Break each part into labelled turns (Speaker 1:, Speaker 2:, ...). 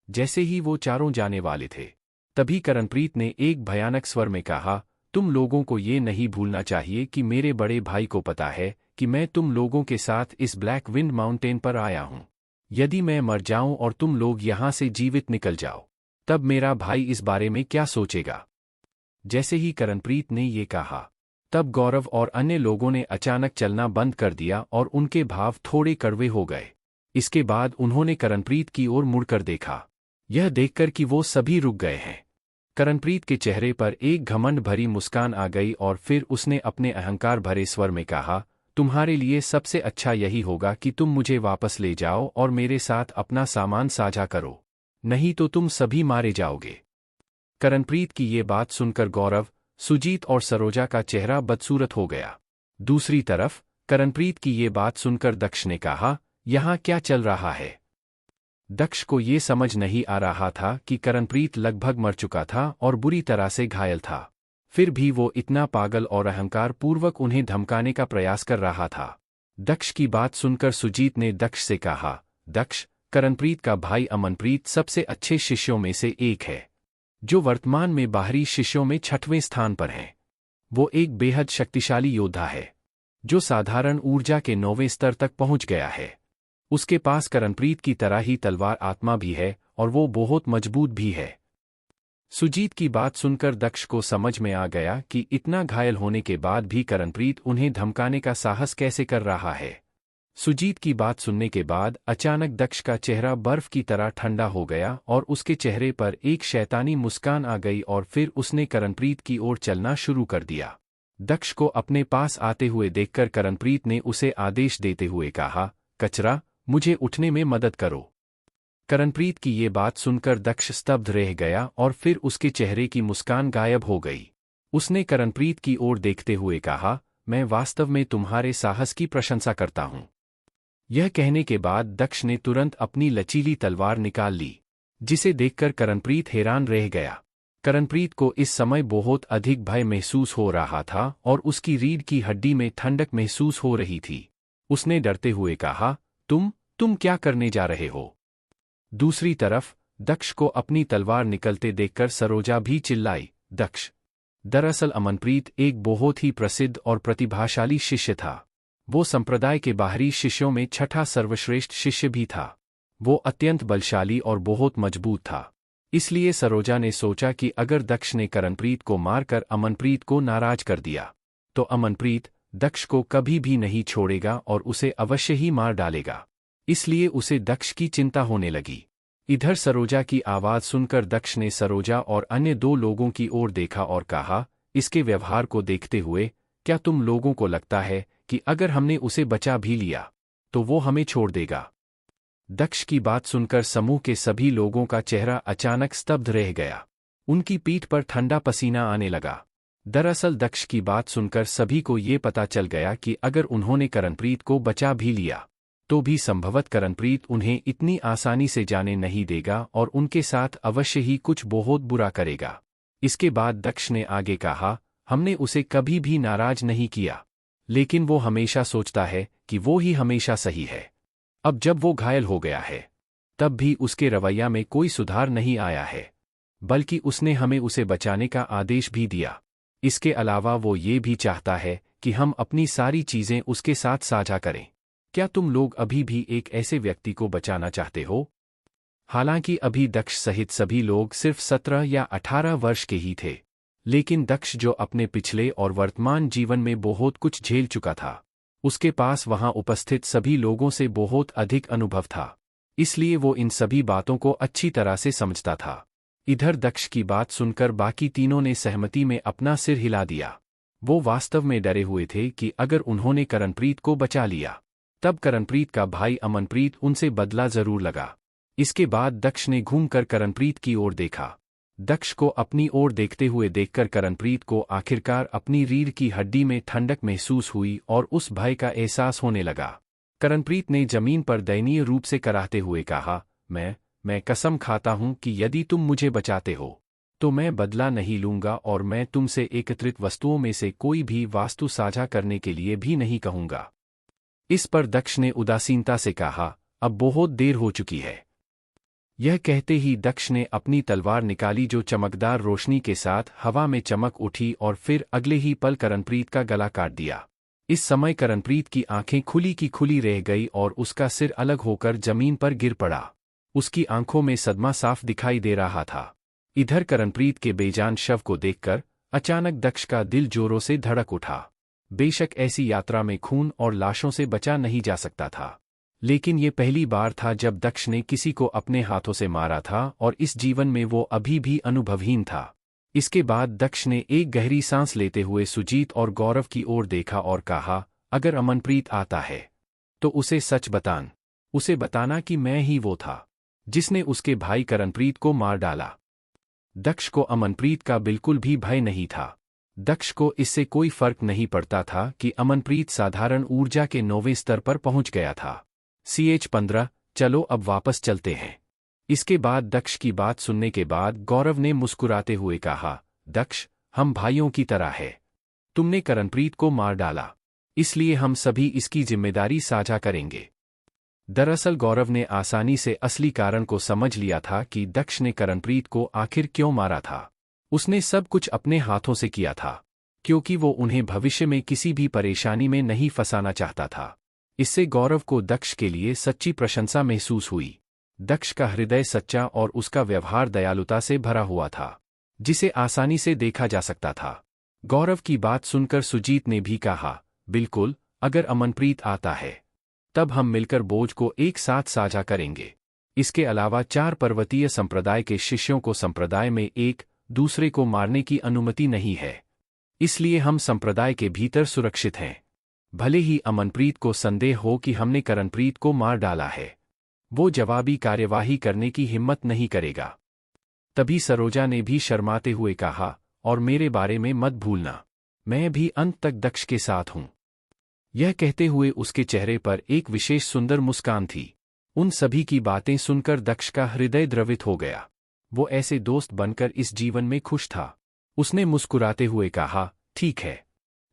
Speaker 1: जैसे ही वो चारों जाने वाले थे, तभी करणप्रीत ने एक भयानक स्वर में कहा, तुम लोगों को ये नहीं भूलना चाहिए कि मेरे बड़े भाई को पता है कि मैं तुम लोगों के साथ इस ब्लैक विंड माउंटेन पर आया हूं। यदि मैं मर जाऊं और तुम लोग यहां से जीवित निकल जाओ, तब मेरा भाई इस बारे में क्या सोचेगा? जैसे ही करणप्रीत ने ये कहा, तब गौरव और अन्य लोगों ने अचानक चलना बंद कर दिया और उनके भाव थोड़े कड़वे हो गए। इसके बाद उन्होंने करणप्रीत की ओर मुड़कर देखा, यह देखकर कि वो सभी रुक गए हैं। करणप्रीत के चेहरे पर एक घमंड भरी मुस्कान आ गई और फिर उसने अपने अहंकार भरे स्वर में कहा, तुम्हारे लिए सबसे अच्छा यही होगा कि तुम मुझे वापस ले जाओ और मेरे साथ अपना सामान साझा करो, नहीं तो तुम सभी मारे जाओगे। करणप्रीत की ये बात सुनकर गौरव, सुजीत और सरोजा का चेहरा बदसूरत हो गया। दूसरी तरफ करणप्रीत की ये बात सुनकर दक्ष ने कहा, यहाँ क्या चल रहा है? दक्ष को ये समझ नहीं आ रहा था कि करणप्रीत लगभग मर चुका था और बुरी तरह से घायल था, फिर भी वो इतना पागल और अहंकार पूर्वक उन्हें धमकाने का प्रयास कर रहा था। दक्ष की बात सुनकर सुजीत ने दक्ष से कहा, दक्ष, करणप्रीत का भाई अमनप्रीत सबसे अच्छे शिष्यों में से एक है, जो वर्तमान में बाहरी शिष्यों में 6वें स्थान पर है। वो एक बेहद शक्तिशाली योद्धा है, जो साधारण ऊर्जा के 9वें स्तर तक पहुंच गया है। उसके पास करणप्रीत की तरह ही तलवार आत्मा भी है और वो बहुत मजबूत भी है। सुजीत की बात सुनकर दक्ष को समझ में आ गया कि इतना घायल होने के बाद भी करणप्रीत उन्हें धमकाने का साहस कैसे कर रहा है। सुजीत की बात सुनने के बाद अचानक दक्ष का चेहरा बर्फ की तरह ठंडा हो गया और उसके चेहरे पर एक शैतानी मुस्कान आ गई और फिर उसने करणप्रीत की ओर चलना शुरू कर दिया। दक्ष को अपने पास आते हुए देखकर करणप्रीत ने उसे आदेश देते हुए कहा, कचरा, मुझे उठने में मदद करो। करणप्रीत की ये बात सुनकर दक्ष स्तब्ध रह गया और फिर उसके चेहरे की मुस्कान गायब हो गई। उसने करणप्रीत की ओर देखते हुए कहा, मैं वास्तव में तुम्हारे साहस की प्रशंसा करता हूं। यह कहने के बाद दक्ष ने तुरंत अपनी लचीली तलवार निकाल ली, जिसे देखकर करणप्रीत हैरान रह गया। करणप्रीत को इस समय बहुत अधिक भय महसूस हो रहा था और उसकी रीढ़ की हड्डी में ठंडक महसूस हो रही थी। उसने डरते हुए कहा, तुम क्या करने जा रहे हो? दूसरी तरफ दक्ष को अपनी तलवार निकलते देखकर सरोजा भी चिल्लाई, दक्ष! दरअसल अमनप्रीत एक बहुत ही प्रसिद्ध और प्रतिभाशाली शिष्य था। वो संप्रदाय के बाहरी शिष्यों में 6ठा सर्वश्रेष्ठ शिष्य भी था। वो अत्यंत बलशाली और बहुत मजबूत था। इसलिए सरोजा ने सोचा कि अगर दक्ष ने करणप्रीत को मारकर अमनप्रीत को नाराज कर दिया, तो अमनप्रीत दक्ष को कभी भी नहीं छोड़ेगा और उसे अवश्य ही मार डालेगा। इसलिए उसे दक्ष की चिंता होने लगी। इधर सरोजा की आवाज सुनकर दक्ष ने सरोजा और अन्य 2 लोगों की ओर देखा और कहा, इसके व्यवहार को देखते हुए क्या तुम लोगों को लगता है कि अगर हमने उसे बचा भी लिया तो वो हमें छोड़ देगा? दक्ष की बात सुनकर समूह के सभी लोगों का चेहरा अचानक स्तब्ध रह गया। उनकी पीठ पर ठंडा पसीना आने लगा। दरअसल दक्ष की बात सुनकर सभी को ये पता चल गया कि अगर उन्होंने करणप्रीत को बचा भी लिया तो भी संभवत करणप्रीत उन्हें इतनी आसानी से जाने नहीं देगा और उनके साथ अवश्य ही कुछ बहुत बुरा करेगा। इसके बाद दक्ष ने आगे कहा, हमने उसे कभी भी नाराज नहीं किया, लेकिन वो हमेशा सोचता है कि वो ही हमेशा सही है। अब जब वो घायल हो गया है, तब भी उसके रवैया में कोई सुधार नहीं आया है, बल्कि उसने हमें उसे बचाने का आदेश भी दिया। इसके अलावा वो ये भी चाहता है कि हम अपनी सारी चीजें उसके साथ साझा करें। क्या तुम लोग अभी भी एक ऐसे व्यक्ति को बचाना चाहते हो? हालांकि अभी दक्ष सहित सभी लोग सिर्फ 17 या 18 वर्ष के ही थे, लेकिन दक्ष जो अपने पिछले और वर्तमान जीवन में बहुत कुछ झेल चुका था, उसके पास वहां उपस्थित सभी लोगों से बहुत अधिक अनुभव था। इसलिए वो इन सभी बातों को अच्छी तरह से समझता था। इधर दक्ष की बात सुनकर बाकी तीनों ने सहमति में अपना सिर हिला दिया। वो वास्तव में डरे हुए थे कि अगर उन्होंने करणप्रीत को बचा लिया, तब करणप्रीत का भाई अमनप्रीत उनसे बदला जरूर लगा। इसके बाद दक्ष ने घूमकर करणप्रीत की ओर देखा। दक्ष को अपनी ओर देखते हुए देखकर करणप्रीत को आखिरकार अपनी रीढ़ की हड्डी में ठंडक महसूस हुई और उस भय का एहसास होने लगा। करणप्रीत ने जमीन पर दयनीय रूप से कराहते हुए कहा, मैं कसम खाता हूं कि यदि तुम मुझे बचाते हो तो मैं बदला नहीं लूंगा और मैं तुमसे एकत्रित वस्तुओं में से कोई भी वास्तु साझा करने के लिए भी नहीं कहूंगा। इस पर दक्ष ने उदासीनता से कहा, अब बहुत देर हो चुकी है। यह कहते ही दक्ष ने अपनी तलवार निकाली जो चमकदार रोशनी के साथ हवा में चमक उठी और फिर अगले ही पल करणप्रीत का गला काट दिया। इस समय करणप्रीत की आंखें खुली की खुली रह गई और उसका सिर अलग होकर जमीन पर गिर पड़ा। उसकी आंखों में सदमा साफ दिखाई दे रहा था। इधर करणप्रीत के बेजान शव को देखकर अचानक दक्ष का दिल जोरों से धड़क उठा। बेशक ऐसी यात्रा में खून और लाशों से बचा नहीं जा सकता था, लेकिन ये पहली बार था जब दक्ष ने किसी को अपने हाथों से मारा था और इस जीवन में वो अभी भी अनुभवहीन था। इसके बाद दक्ष ने एक गहरी सांस लेते हुए सुजीत और गौरव की ओर देखा और कहा, अगर अमनप्रीत आता है तो उसे सच उसे बताना कि मैं ही वो था जिसने उसके भाई करणप्रीत को मार डाला। दक्ष को अमनप्रीत का बिल्कुल भी भय नहीं था। दक्ष को इससे कोई फर्क नहीं पड़ता था कि अमनप्रीत साधारण ऊर्जा के 9वें स्तर पर पहुंच गया था। CH-15 चलो अब वापस चलते हैं। इसके बाद दक्ष की बात सुनने के बाद गौरव ने मुस्कुराते हुए कहा, दक्ष हम भाइयों की तरह है। तुमने करणप्रीत को मार डाला, इसलिए हम सभी इसकी जिम्मेदारी साझा करेंगे। दरअसल गौरव ने आसानी से असली कारण को समझ लिया था कि दक्ष ने करणप्रीत को आखिर क्यों मारा था। उसने सब कुछ अपने हाथों से किया था, क्योंकि वो उन्हें भविष्य में किसी भी परेशानी में नहीं फंसाना चाहता था। इससे गौरव को दक्ष के लिए सच्ची प्रशंसा महसूस हुई। दक्ष का हृदय सच्चा और उसका व्यवहार दयालुता से भरा हुआ था, जिसे आसानी से देखा जा सकता था। गौरव की बात सुनकर सुजीत ने भी कहा, बिल्कुल, अगर अमनप्रीत आता है तब हम मिलकर बोझ को एक साथ साझा करेंगे। इसके अलावा 4 पर्वतीय संप्रदाय के शिष्यों को संप्रदाय में एक दूसरे को मारने की अनुमति नहीं है, इसलिए हम संप्रदाय के भीतर सुरक्षित हैं। भले ही अमनप्रीत को संदेह हो कि हमने करणप्रीत को मार डाला है, वो जवाबी कार्यवाही करने की हिम्मत नहीं करेगा। तभी सरोजा ने भी शर्माते हुए कहा, और मेरे बारे में मत भूलना, मैं भी अंत तक दक्ष के साथ हूं। यह कहते हुए उसके चेहरे पर एक विशेष सुंदर मुस्कान थी। उन सभी की बातें सुनकर दक्ष का हृदय द्रवित हो गया। वो ऐसे दोस्त बनकर इस जीवन में खुश था। उसने मुस्कुराते हुए कहा, ठीक है,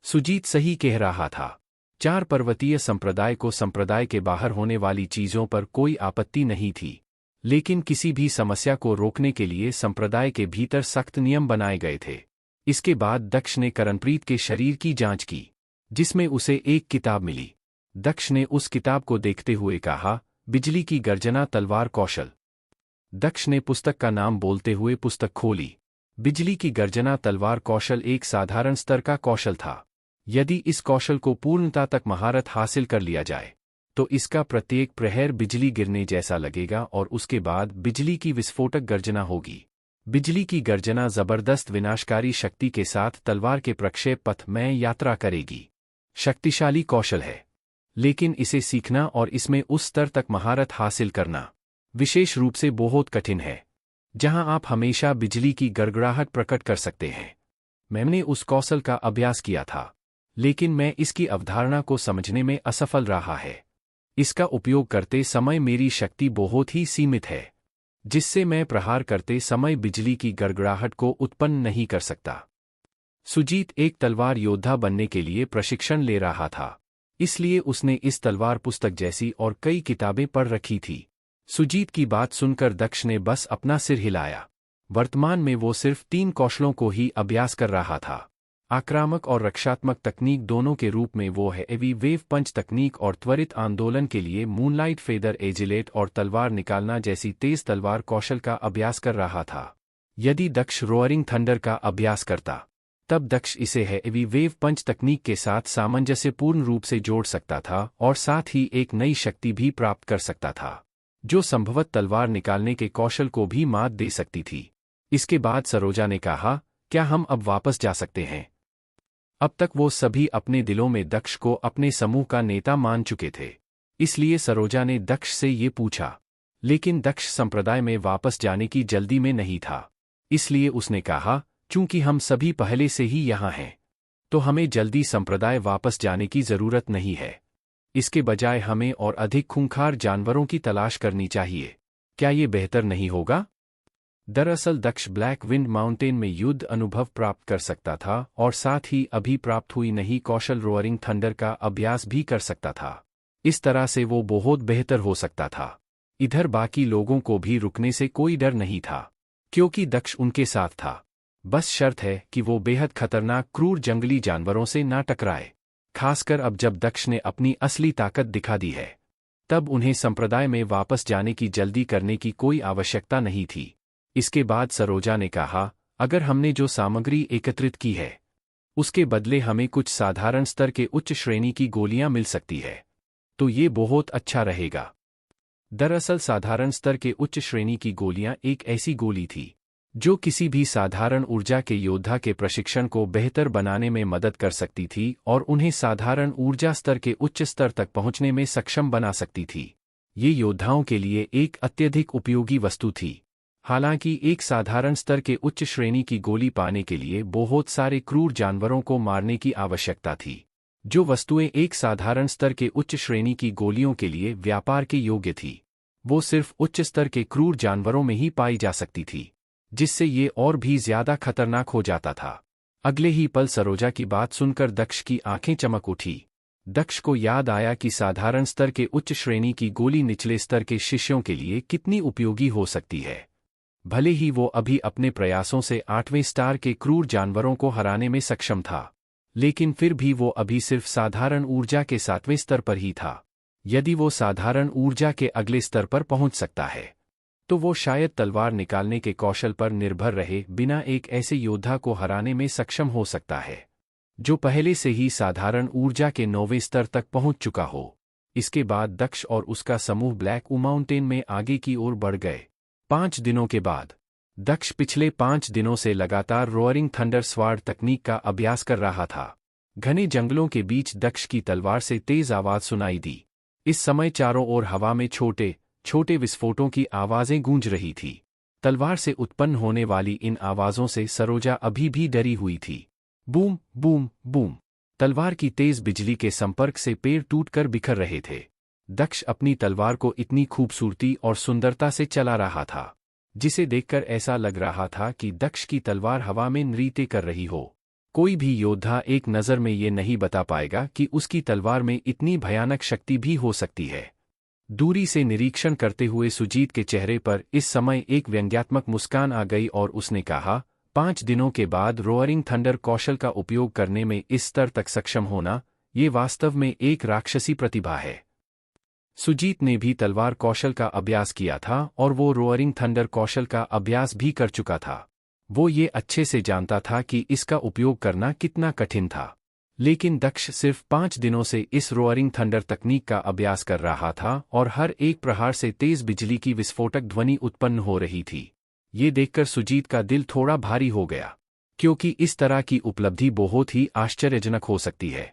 Speaker 1: सुजीत सही कह रहा था। 4 पर्वतीय संप्रदाय को संप्रदाय के बाहर होने वाली चीजों पर कोई आपत्ति नहीं थी, लेकिन किसी भी समस्या को रोकने के लिए संप्रदाय के भीतर सख्त नियम बनाए गए थे। इसके बाद दक्ष ने करणप्रीत के शरीर की जांच की, जिसमें उसे एक किताब मिली। दक्ष ने उस किताब को देखते हुए कहा, बिजली की गर्जना तलवार कौशल। दक्ष ने पुस्तक का नाम बोलते हुए पुस्तक खोली। बिजली की गर्जना तलवार कौशल एक साधारण स्तर का कौशल था। यदि इस कौशल को पूर्णता तक महारत हासिल कर लिया जाए तो इसका प्रत्येक प्रहार बिजली गिरने जैसा लगेगा और उसके बाद बिजली की विस्फोटक गर्जना होगी। बिजली की गर्जना जबरदस्त विनाशकारी शक्ति के साथ तलवार के प्रक्षेप पथ में यात्रा करेगी। शक्तिशाली कौशल है, लेकिन इसे सीखना और इसमें उस स्तर तक महारत हासिल करना विशेष रूप से बहुत कठिन है, जहां आप हमेशा बिजली की गड़गड़ाहट प्रकट कर सकते हैं। मैंने उस कौशल का अभ्यास किया था, लेकिन मैं इसकी अवधारणा को समझने में असफल रहा है। इसका उपयोग करते समय मेरी शक्ति बहुत ही सीमित है, जिससे मैं प्रहार करते समय बिजली की गड़गड़ाहट को उत्पन्न नहीं कर सकता। सुजीत एक तलवार योद्धा बनने के लिए प्रशिक्षण ले रहा था, इसलिए उसने इस तलवार पुस्तक जैसी और कई किताबें पढ़ रखी थी। सुजीत की बात सुनकर दक्ष ने बस अपना सिर हिलाया। वर्तमान में वो सिर्फ 3 कौशलों को ही अभ्यास कर रहा था, आक्रामक और रक्षात्मक तकनीक दोनों के रूप में। वो है हेवी वेव पंच तकनीक और त्वरित आंदोलन के लिए मूनलाइट फेदर एजिलेट और तलवार निकालना जैसी तेज तलवार कौशल का अभ्यास कर रहा था। यदि दक्ष रोअरिंग थंडर का अभ्यास करता तब दक्ष इसे हेवी वेव पंच तकनीक के साथ सामंजस्यपूर्ण रूप से जोड़ सकता था और साथ ही एक नई शक्ति भी प्राप्त कर सकता था, जो संभवत तलवार निकालने के कौशल को भी मात दे सकती थी। इसके बाद सरोजा ने कहा, क्या हम अब वापस जा सकते हैं? अब तक वो सभी अपने दिलों में दक्ष को अपने समूह का नेता मान चुके थे, इसलिए सरोजा ने दक्ष से ये पूछा। लेकिन दक्ष संप्रदाय में वापस जाने की जल्दी में नहीं था, इसलिए उसने कहा, चूंकि हम सभी पहले से ही यहाँ हैं, तो हमें जल्दी संप्रदाय वापस जाने की जरूरत नहीं है। इसके बजाय हमें और अधिक खूंखार जानवरों की तलाश करनी चाहिए। क्या ये बेहतर नहीं होगा? दरअसल दक्ष ब्लैक विंड माउंटेन में युद्ध अनुभव प्राप्त कर सकता था और साथ ही अभी प्राप्त हुई नई कौशल रोअरिंग थंडर का अभ्यास भी कर सकता था। इस तरह से वो बहुत बेहतर हो सकता था। इधर बाकी लोगों को भी रुकने से कोई डर नहीं था, क्योंकि दक्ष उनके साथ था। बस शर्त है कि वो बेहद खतरनाक क्रूर जंगली जानवरों से ना टकराए। खासकर अब जब दक्ष ने अपनी असली ताकत दिखा दी है, तब उन्हें संप्रदाय में वापस जाने की जल्दी करने की कोई आवश्यकता नहीं थी। इसके बाद सरोजा ने कहा, अगर हमने जो सामग्री एकत्रित की है, उसके बदले हमें कुछ साधारण स्तर के उच्च श्रेणी की गोलियां मिल सकती है, तो ये बहुत अच्छा रहेगा। दरअसल साधारण स्तर के उच्च श्रेणी की गोलियां एक ऐसी गोली थी जो किसी भी साधारण ऊर्जा के योद्धा के प्रशिक्षण को बेहतर बनाने में मदद कर सकती थी और उन्हें साधारण ऊर्जा स्तर के उच्च स्तर तक पहुंचने में सक्षम बना सकती थी। ये योद्धाओं के लिए एक अत्यधिक उपयोगी वस्तु थी। हालांकि एक साधारण स्तर के उच्च श्रेणी की गोली पाने के लिए बहुत सारे क्रूर जानवरों को मारने की आवश्यकता थी। जो वस्तुएं एक साधारण स्तर के उच्च श्रेणी की गोलियों के लिए व्यापार के योग्य थी, वो सिर्फ उच्च स्तर के क्रूर जानवरों में ही पाई जा सकती थी, जिससे ये और भी ज्यादा खतरनाक हो जाता था। अगले ही पल सरोजा की बात सुनकर दक्ष की आंखें चमक उठी। दक्ष को याद आया कि साधारण स्तर के उच्च श्रेणी की गोली निचले स्तर के शिष्यों के लिए कितनी उपयोगी हो सकती है। भले ही वो अभी अपने प्रयासों से 8वें स्टार के क्रूर जानवरों को हराने में सक्षम था, लेकिन फिर भी वो अभी सिर्फ साधारण ऊर्जा के 7वें स्तर पर ही था। यदि वो साधारण ऊर्जा के अगले स्तर पर पहुंच सकता है, तो वो शायद तलवार निकालने के कौशल पर निर्भर रहे बिना एक ऐसे योद्धा को हराने में सक्षम हो सकता है, जो पहले से ही साधारण ऊर्जा के 9वें स्तर तक पहुंच चुका हो। इसके बाद दक्ष और उसका समूह ब्लैक माउंटेन में आगे की ओर बढ़ गए। 5 दिनों के बाद दक्ष पिछले 5 दिनों से लगातार रोअरिंग थंडर स्वार्ड तकनीक का अभ्यास कर रहा था। घने जंगलों के बीच दक्ष की तलवार से तेज आवाज सुनाई दी। इस समय चारों ओर हवा में छोटे छोटे विस्फोटों की आवाजें गूंज रही थी। तलवार से उत्पन्न होने वाली इन आवाजों से सरोजा अभी भी डरी हुई थी। बूम बूम बूम, तलवार की तेज बिजली के संपर्क से पेड़ टूटकर बिखर रहे थे। दक्ष अपनी तलवार को इतनी खूबसूरती और सुंदरता से चला रहा था, जिसे देखकर ऐसा लग रहा था कि दक्ष की तलवार हवा में नृत्य कर रही हो। कोई भी योद्धा एक नज़र में ये नहीं बता पाएगा कि उसकी तलवार में इतनी भयानक शक्ति भी हो सकती है। दूरी से निरीक्षण करते हुए सुजीत के चेहरे पर इस समय एक व्यंग्यात्मक मुस्कान आ गई और उसने कहा, 5 दिनों के बाद रोअरिंग थंडर कौशल का उपयोग करने में इस स्तर तक सक्षम होना, ये वास्तव में एक राक्षसी प्रतिभा है। सुजीत ने भी तलवार कौशल का अभ्यास किया था और वो रोअरिंग थंडर कौशल का अभ्यास भी कर चुका था। वो ये अच्छे से जानता था कि इसका उपयोग करना कितना कठिन था। लेकिन दक्ष सिर्फ 5 दिनों से इस रोअरिंग थंडर तकनीक का अभ्यास कर रहा था और हर एक प्रहार से तेज बिजली की विस्फोटक ध्वनि उत्पन्न हो रही थी। ये देखकर सुजीत का दिल थोड़ा भारी हो गया, क्योंकि इस तरह की उपलब्धि बहुत ही आश्चर्यजनक हो सकती है।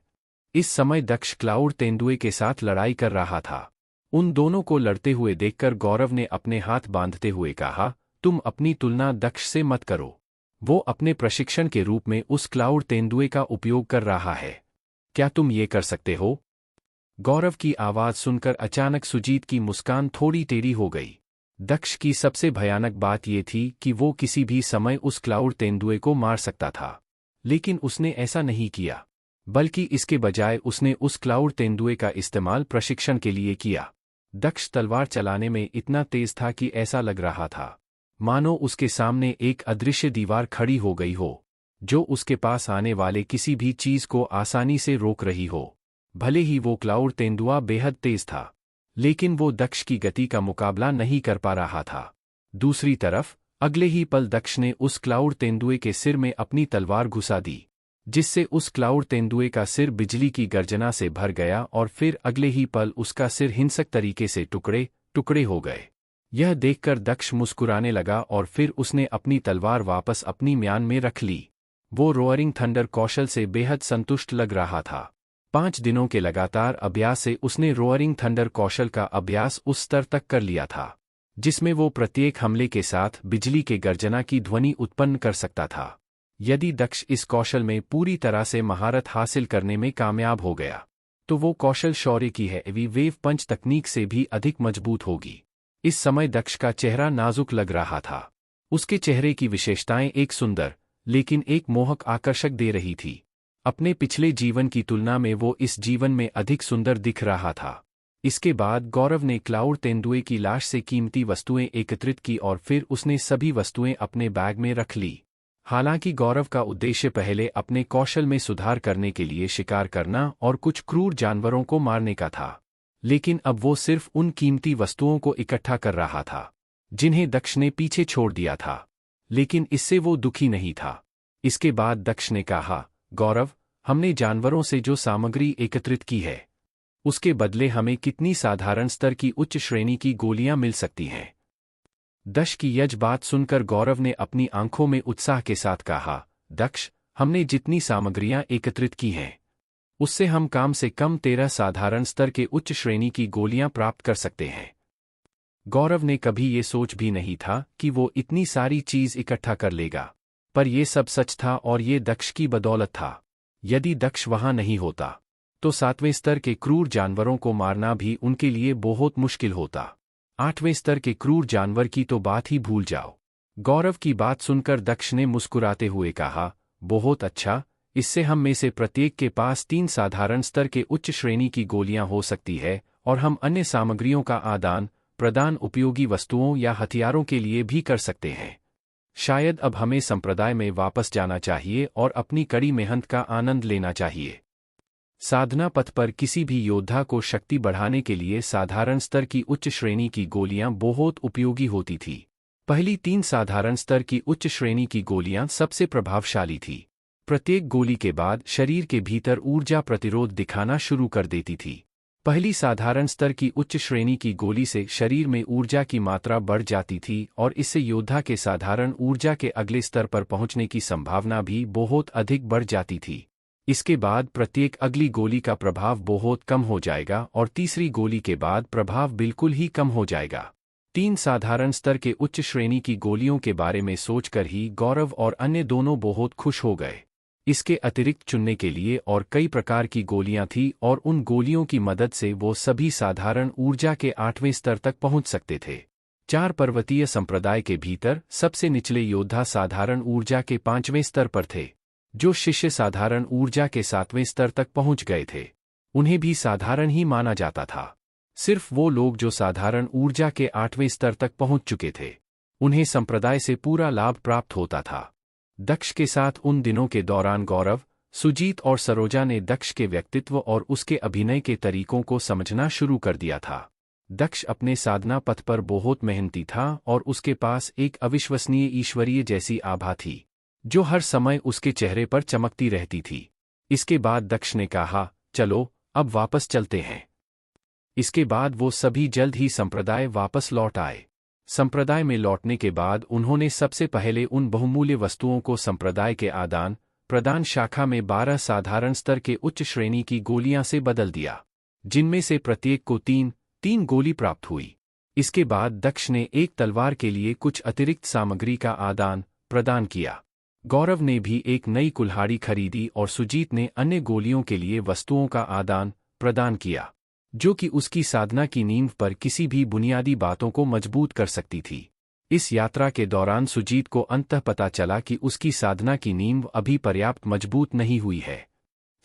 Speaker 1: इस समय दक्ष क्लाउड तेंदुए के साथ लड़ाई कर रहा था। उन दोनों को लड़ते हुए देखकर गौरव ने अपने हाथ बांधते हुए कहा, तुम अपनी तुलना दक्ष से मत करो। वो अपने प्रशिक्षण के रूप में उस क्लाउड तेंदुए का उपयोग कर रहा है। क्या तुम ये कर सकते हो? गौरव की आवाज सुनकर अचानक सुजीत की मुस्कान थोड़ी टेढ़ी हो गई। दक्ष की सबसे भयानक बात ये थी कि वो किसी भी समय उस क्लाउड तेंदुए को मार सकता था, लेकिन उसने ऐसा नहीं किया, बल्कि इसके बजाय उसने उस क्लाउड तेंदुए का इस्तेमाल प्रशिक्षण के लिए किया। दक्ष तलवार चलाने में इतना तेज था कि ऐसा लग रहा था मानो उसके सामने एक अदृश्य दीवार खड़ी हो गई हो, जो उसके पास आने वाले किसी भी चीज को आसानी से रोक रही हो। भले ही वो क्लाउड तेंदुआ बेहद तेज था, लेकिन वो दक्ष की गति का मुकाबला नहीं कर पा रहा था। दूसरी तरफ अगले ही पल दक्ष ने उस क्लाउड तेंदुए के सिर में अपनी तलवार घुसा दी, जिससे उस क्लाउड तेंदुए का सिर बिजली की गर्जना से भर गया और फिर अगले ही पल उसका सिर हिंसक तरीके से टुकड़े टुकड़े हो गए। यह देखकर दक्ष मुस्कुराने लगा और फिर उसने अपनी तलवार वापस अपनी म्यान में रख ली। वो रोअरिंग थंडर कौशल से बेहद संतुष्ट लग रहा था। 5 दिनों के लगातार अभ्यास से उसने रोअरिंग थंडर कौशल का अभ्यास उस स्तर तक कर लिया था, जिसमें वो प्रत्येक हमले के साथ बिजली के गर्जना की ध्वनि उत्पन्न कर सकता था। यदि दक्ष इस कौशल में पूरी तरह से महारत हासिल करने में कामयाब हो गया, तो वो कौशल शौर्य की हैवी वेव पंच तकनीक से भी अधिक मजबूत होगी। इस समय दक्ष का चेहरा नाजुक लग रहा था। उसके चेहरे की विशेषताएं एक सुंदर लेकिन एक मोहक आकर्षक दे रही थी। अपने पिछले जीवन की तुलना में वो इस जीवन में अधिक सुंदर दिख रहा था। इसके बाद गौरव ने क्लाउड तेंदुए की लाश से कीमती वस्तुएं एकत्रित की और फिर उसने सभी वस्तुएं अपने बैग में रख ली। हालांकि गौरव का उद्देश्य पहले अपने कौशल में सुधार करने के लिए शिकार करना और कुछ क्रूर जानवरों को मारने का था, लेकिन अब वो सिर्फ उन कीमती वस्तुओं को इकट्ठा कर रहा था जिन्हें दक्ष ने पीछे छोड़ दिया था। लेकिन इससे वो दुखी नहीं था। इसके बाद दक्ष ने कहा, गौरव, हमने जानवरों से जो सामग्री एकत्रित की है उसके बदले हमें कितनी साधारण स्तर की उच्च श्रेणी की गोलियां मिल सकती हैं। दक्ष की यह बात सुनकर गौरव ने अपनी आंखों में उत्साह के साथ कहा, दक्ष, हमने जितनी सामग्रियां एकत्रित की हैं उससे हम कम से कम 13 साधारण स्तर के उच्च श्रेणी की गोलियां प्राप्त कर सकते हैं। गौरव ने कभी ये सोच भी नहीं था कि वो इतनी सारी चीज इकट्ठा कर लेगा, पर यह सब सच था और ये दक्ष की बदौलत था। यदि दक्ष वहां नहीं होता तो 7वें स्तर के क्रूर जानवरों को मारना भी उनके लिए बहुत मुश्किल होता। 8वें स्तर के क्रूर जानवर की तो बात ही भूल जाओ। गौरव की बात सुनकर दक्ष ने मुस्कुराते हुए कहा, बहुत अच्छा, इससे हम में से प्रत्येक के पास 3 साधारण स्तर के उच्च श्रेणी की गोलियां हो सकती है और हम अन्य सामग्रियों का आदान प्रदान उपयोगी वस्तुओं या हथियारों के लिए भी कर सकते हैं। शायद अब हमें संप्रदाय में वापस जाना चाहिए और अपनी कड़ी मेहनत का आनंद लेना चाहिए। साधना पथ पर किसी भी योद्धा को शक्ति बढ़ाने के लिए साधारण स्तर की उच्च श्रेणी की गोलियां बहुत उपयोगी होती थी। पहली 3 साधारण स्तर की उच्च श्रेणी की गोलियां सबसे प्रभावशाली थी। प्रत्येक गोली के बाद शरीर के भीतर ऊर्जा प्रतिरोध दिखाना शुरू कर देती थी। पहली साधारण स्तर की उच्च श्रेणी की गोली से शरीर में ऊर्जा की मात्रा बढ़ जाती थी और इससे योद्धा के साधारण ऊर्जा के अगले स्तर पर पहुंचने की संभावना भी बहुत अधिक बढ़ जाती थी। इसके बाद प्रत्येक अगली गोली का प्रभाव बहुत कम हो जाएगा और तीसरी गोली के बाद प्रभाव बिल्कुल ही कम हो जाएगा। 3 साधारण स्तर के उच्च श्रेणी की गोलियों के बारे में सोचकर ही गौरव और अन्य दोनों बहुत खुश हो गए। इसके अतिरिक्त चुनने के लिए और कई प्रकार की गोलियां थी और उन गोलियों की मदद से वो सभी साधारण ऊर्जा के 8वें स्तर तक पहुंच सकते थे। 4 पर्वतीय संप्रदाय के भीतर सबसे निचले योद्धा साधारण ऊर्जा के 5वें स्तर पर थे। जो शिष्य साधारण ऊर्जा के 7वें स्तर तक पहुंच गए थे उन्हें भी साधारण ही माना जाता था। सिर्फ वो लोग जो साधारण ऊर्जा के 8वें स्तर तक पहुंच चुके थे उन्हें संप्रदाय से पूरा लाभ प्राप्त होता था। दक्ष के साथ उन दिनों के दौरान गौरव, सुजीत और सरोजा ने दक्ष के व्यक्तित्व और उसके अभिनय के तरीकों को समझना शुरू कर दिया था। दक्ष अपने साधना पथ पर बहुत मेहनती था और उसके पास एक अविश्वसनीय ईश्वरीय जैसी आभा थी जो हर समय उसके चेहरे पर चमकती रहती थी। इसके बाद दक्ष ने कहा, चलो अब वापस चलते हैं। इसके बाद वो सभी जल्द ही संप्रदाय वापस लौट आए। संप्रदाय में लौटने के बाद उन्होंने सबसे पहले उन बहुमूल्य वस्तुओं को संप्रदाय के आदान प्रदान शाखा में 12 साधारण स्तर के उच्च श्रेणी की गोलियां से बदल दिया, जिनमें से प्रत्येक को 3 गोली प्राप्त हुई। इसके बाद दक्ष ने एक तलवार के लिए कुछ अतिरिक्त सामग्री का आदान प्रदान किया। गौरव ने भी एक नई कुल्हाड़ी खरीदी और सुजीत ने अन्य गोलियों के लिए वस्तुओं का आदान प्रदान किया जो कि उसकी साधना की नींव पर किसी भी बुनियादी बातों को मजबूत कर सकती थी। इस यात्रा के दौरान सुजीत को अंततः पता चला कि उसकी साधना की नींव अभी पर्याप्त मजबूत नहीं हुई है।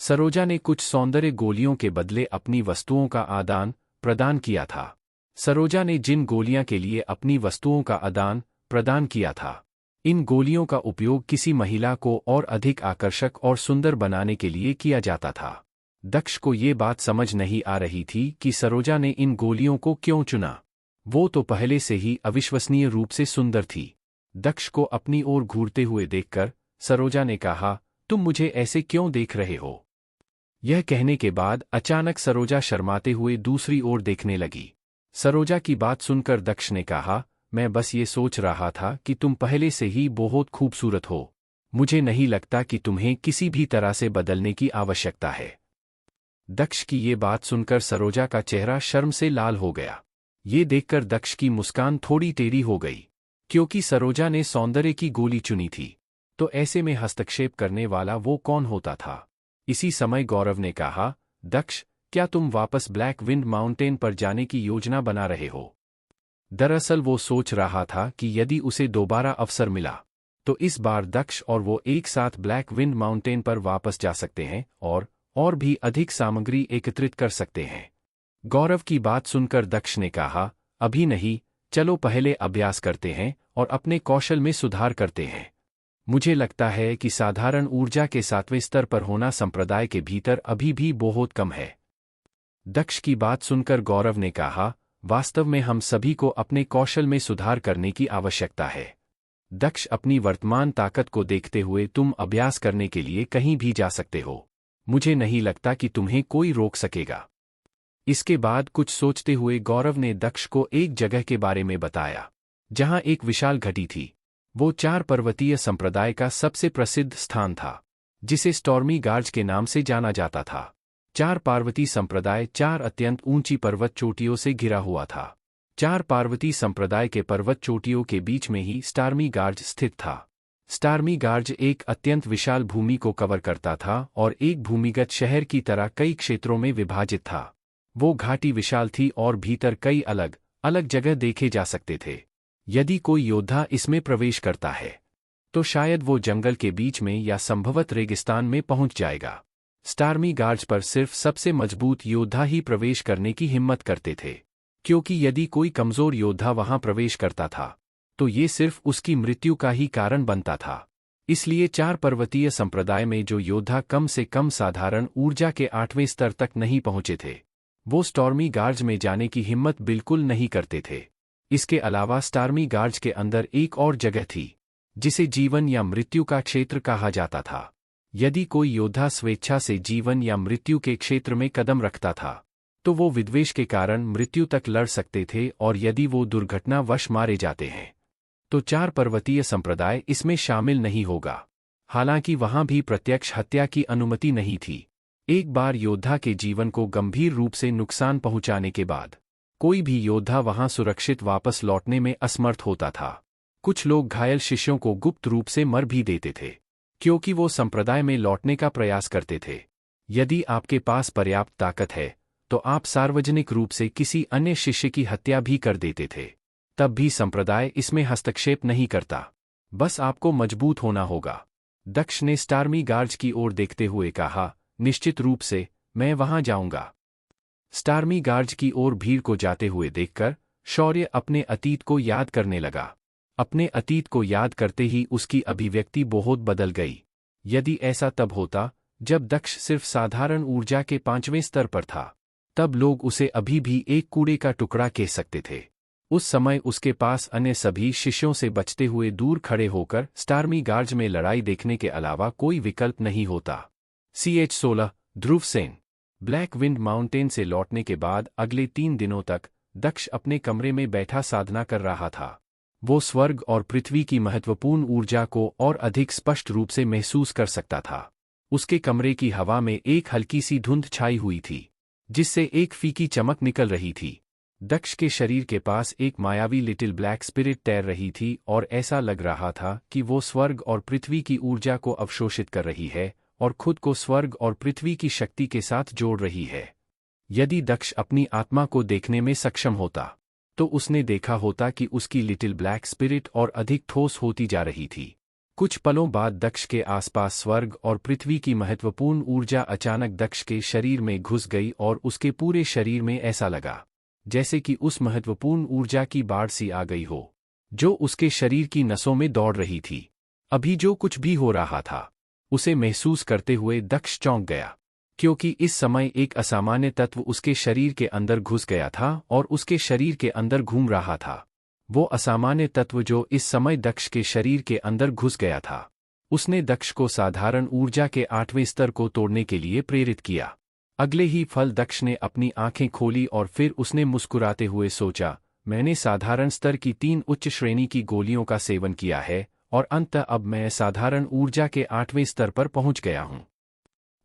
Speaker 1: सरोजा ने कुछ सौंदर्य गोलियों के बदले अपनी वस्तुओं का आदान प्रदान किया था। सरोजा ने जिन गोलियां के लिए अपनी वस्तुओं का आदान प्रदान किया था, इन गोलियों का उपयोग किसी महिला को और अधिक आकर्षक और सुंदर बनाने के लिए किया जाता था। दक्ष को ये बात समझ नहीं आ रही थी कि सरोजा ने इन गोलियों को क्यों चुना। वो तो पहले से ही अविश्वसनीय रूप से सुंदर थी। दक्ष को अपनी ओर घूरते हुए देखकर सरोजा ने कहा, तुम मुझे ऐसे क्यों देख रहे हो? यह कहने के बाद अचानक सरोजा शर्माते हुए दूसरी ओर देखने लगी। सरोजा की बात सुनकर दक्ष ने कहा, मैं बस ये सोच रहा था कि तुम पहले से ही बहुत खूबसूरत हो। मुझे नहीं लगता कि तुम्हें किसी भी तरह से बदलने की आवश्यकता है। दक्ष की ये बात सुनकर सरोजा का चेहरा शर्म से लाल हो गया। ये देखकर दक्ष की मुस्कान थोड़ी टेढ़ी हो गई, क्योंकि सरोजा ने सौंदर्य की गोली चुनी थी, तो ऐसे में हस्तक्षेप करने वाला वो कौन होता था। इसी समय गौरव ने कहा, दक्ष, क्या तुम वापस ब्लैक विंड माउंटेन पर जाने की योजना बना रहे हो? दरअसल वो सोच रहा था कि यदि उसे दोबारा अवसर मिला तो इस बार दक्ष और वो एक साथ ब्लैक विंड माउंटेन पर वापस जा सकते हैं और भी अधिक सामग्री एकत्रित कर सकते हैं। गौरव की बात सुनकर दक्ष ने कहा, अभी नहीं, चलो पहले अभ्यास करते हैं और अपने कौशल में सुधार करते हैं। मुझे लगता है कि साधारण ऊर्जा के 7वें स्तर पर होना संप्रदाय के भीतर अभी भी बहुत कम है। दक्ष की बात सुनकर गौरव ने कहा, वास्तव में हम सभी को अपने कौशल में सुधार करने की आवश्यकता है। दक्ष, अपनी वर्तमान ताकत को देखते हुए तुम अभ्यास करने के लिए कहीं भी जा सकते हो। मुझे नहीं लगता कि तुम्हें कोई रोक सकेगा। इसके बाद कुछ सोचते हुए गौरव ने दक्ष को एक जगह के बारे में बताया, जहां एक विशाल घटी थी। वो 4 पर्वतीय संप्रदाय का सबसे प्रसिद्ध स्थान था, जिसे स्टॉर्मी गार्ज के नाम से जाना जाता था। 4 पार्वती संप्रदाय 4 अत्यंत ऊंची पर्वत चोटियों से घिरा हुआ था। 4 पार्वती संप्रदाय के पर्वत चोटियों के बीच में ही स्टार्मी गार्ज स्थित था। स्टार्मी गार्ज एक अत्यंत विशाल भूमि को कवर करता था और एक भूमिगत शहर की तरह कई क्षेत्रों में विभाजित था। वो घाटी विशाल थी और भीतर कई अलग अलग जगह देखे जा सकते थे। यदि कोई योद्धा इसमें प्रवेश करता है तो शायद वो जंगल के बीच में या संभवत रेगिस्तान में पहुंच जाएगा। स्टार्मी गार्ज पर सिर्फ सबसे मजबूत योद्धा ही प्रवेश करने की हिम्मत करते थे, क्योंकि यदि कोई कमजोर योद्धा वहां प्रवेश करता था तो ये सिर्फ उसकी मृत्यु का ही कारण बनता था। इसलिए 4 पर्वतीय संप्रदाय में जो योद्धा कम से कम साधारण ऊर्जा के 8वें स्तर तक नहीं पहुंचे थे, वो स्टॉर्मी गार्ज में जाने की हिम्मत बिल्कुल नहीं करते थे। इसके अलावा स्टार्मी गार्ज के अंदर एक और जगह थी, जिसे जीवन या मृत्यु का क्षेत्र कहा जाता था। यदि कोई योद्धा स्वेच्छा से जीवन या मृत्यु के क्षेत्र में कदम रखता था तो वो विद्वेष के कारण मृत्यु तक लड़ सकते थे, और यदि वो दुर्घटनावश मारे जाते हैं तो 4 पर्वतीय संप्रदाय इसमें शामिल नहीं होगा। हालांकि वहां भी प्रत्यक्ष हत्या की अनुमति नहीं थी। एक बार योद्धा के जीवन को गंभीर रूप से नुकसान पहुंचाने के बाद कोई भी योद्धा वहां सुरक्षित वापस लौटने में असमर्थ होता था। कुछ लोग घायल शिष्यों को गुप्त रूप से मर भी देते थे, क्योंकि वो संप्रदाय में लौटने का प्रयास करते थे। यदि आपके पास पर्याप्त ताकत है तो आप सार्वजनिक रूप से किसी अन्य शिष्य की हत्या भी कर देते थे। तब भी संप्रदाय इसमें हस्तक्षेप नहीं करता। बस आपको मजबूत होना होगा। दक्ष ने स्टार्मी गार्ज की ओर देखते हुए कहा, निश्चित रूप से मैं वहां जाऊंगा। स्टार्मी गार्ज की ओर भीड़ को जाते हुए देखकर शौर्य अपने अतीत को याद करने लगा। अपने अतीत को याद करते ही उसकी अभिव्यक्ति बहुत बदल गई। यदि ऐसा तब होता जब दक्ष सिर्फ साधारण ऊर्जा के 5वें स्तर पर था, तब लोग उसे अभी भी एक कूड़े का टुकड़ा कह सकते थे। उस समय उसके पास अन्य सभी शिष्यों से बचते हुए दूर खड़े होकर स्टार्मी गार्ज में लड़ाई देखने के अलावा कोई विकल्प नहीं होता। CH-16 ध्रुव सेन। ब्लैक विंड माउंटेन से लौटने के बाद अगले 3 दिनों तक दक्ष अपने कमरे में बैठा साधना कर रहा था। वो स्वर्ग और पृथ्वी की महत्वपूर्ण ऊर्जा को और अधिक स्पष्ट रूप से महसूस कर सकता था। उसके कमरे की हवा में एक हल्की सी धुंध छाई हुई थी, जिससे एक फीकी चमक निकल रही थी। दक्ष के शरीर के पास एक मायावी लिटिल ब्लैक स्पिरिट तैर रही थी और ऐसा लग रहा था कि वो स्वर्ग और पृथ्वी की ऊर्जा को अवशोषित कर रही है और खुद को स्वर्ग और पृथ्वी की शक्ति के साथ जोड़ रही है। यदि दक्ष अपनी आत्मा को देखने में सक्षम होता तो उसने देखा होता कि उसकी लिटिल ब्लैक स्पिरिट और अधिक ठोस होती जा रही थी। कुछ पलों बाद दक्ष के आसपास स्वर्ग और पृथ्वी की महत्वपूर्ण ऊर्जा अचानक दक्ष के शरीर में घुस गई और उसके पूरे शरीर में ऐसा लगा जैसे कि उस महत्वपूर्ण ऊर्जा की बाढ़ सी आ गई हो, जो उसके शरीर की नसों में दौड़ रही थी। अभी जो कुछ भी हो रहा था उसे महसूस करते हुए दक्ष चौंक गया, क्योंकि इस समय एक असामान्य तत्व उसके शरीर के अंदर घुस गया था और उसके शरीर के अंदर घूम रहा था। वो असामान्य तत्व जो इस समय दक्ष के शरीर के अंदर घुस गया था, उसने दक्ष को साधारण ऊर्जा के 8वें स्तर को तोड़ने के लिए प्रेरित किया। अगले ही पल दक्ष ने अपनी आंखें खोली और फिर उसने मुस्कुराते हुए सोचा, मैंने साधारण स्तर की 3 उच्च श्रेणी की गोलियों का सेवन किया है और अंततः अब मैं साधारण ऊर्जा के 8वें स्तर पर पहुंच गया हूं।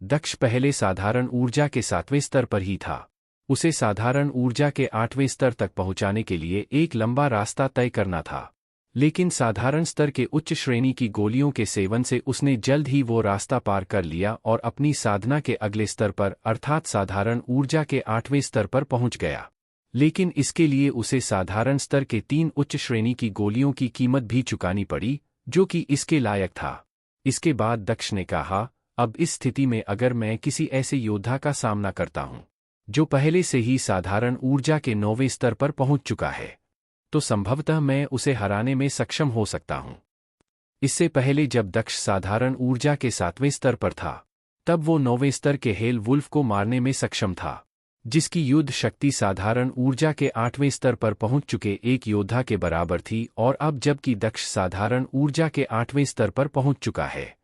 Speaker 1: दक्ष पहले साधारण ऊर्जा के 7वें स्तर पर ही था। उसे साधारण ऊर्जा के 8वें स्तर तक पहुंचाने के लिए एक लंबा रास्ता तय करना था, लेकिन साधारण स्तर के उच्च श्रेणी की गोलियों के सेवन से उसने जल्द ही वो रास्ता पार कर लिया और अपनी साधना के अगले स्तर पर अर्थात साधारण ऊर्जा के 8वें स्तर पर पहुंच गया। लेकिन इसके लिए उसे साधारण स्तर के 3 उच्च श्रेणी की गोलियों की कीमत भी चुकानी पड़ी, जो कि इसके लायक था। इसके बाद दक्ष ने कहा, अब इस स्थिति में अगर मैं किसी ऐसे योद्धा का सामना करता हूं जो पहले से ही साधारण ऊर्जा के 9वें स्तर पर पहुंच चुका है, तो संभवतः मैं उसे हराने में सक्षम हो सकता हूं। इससे पहले जब दक्ष साधारण ऊर्जा के 7वें स्तर पर था, तब वो 9वें स्तर के हेल वुल्फ को मारने में सक्षम था, जिसकी युद्ध शक्ति साधारण ऊर्जा के 8वें स्तर पर पहुंच चुके एक योद्धा के बराबर थी। और अब जबकि दक्ष साधारण ऊर्जा के 8वें स्तर पर पहुंच चुका है,